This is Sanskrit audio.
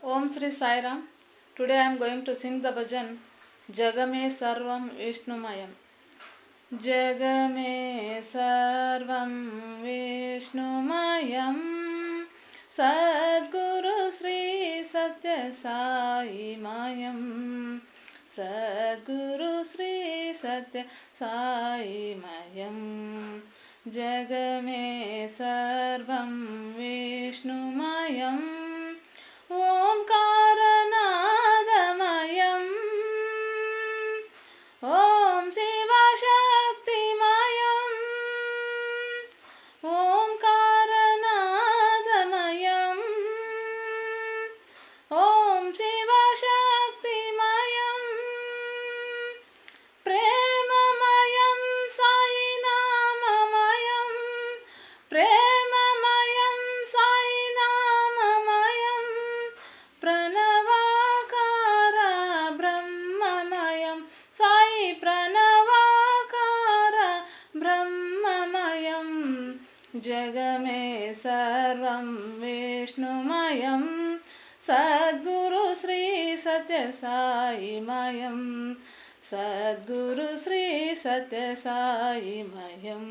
Om Sri Sai Ram. Today I am going to sing the bhajan Jagame Sarvam Vishnumayam. Jagame Sarvam Vishnumayam Sadguru Sri Satya Sai Mayam Sadguru Sri Satya Sai Mayam Jagame Sarvam Vishnumayam ओंकारनादमयम् ॐ शिवशक्तिमयम् ओंकारनादमयम् ॐ शिवशक्तिमयम् प्रेममयं साईनाममयं प्रेममयं साईनाममयं प्रणवाकार ब्रह्ममयं साई प्रणवाकार ब्रह्ममयं जगमे सर्वं विष्णुमयं सद्गुरु श्री सत्य साई मयं सद्गुरु श्री सत्य साई मयम्।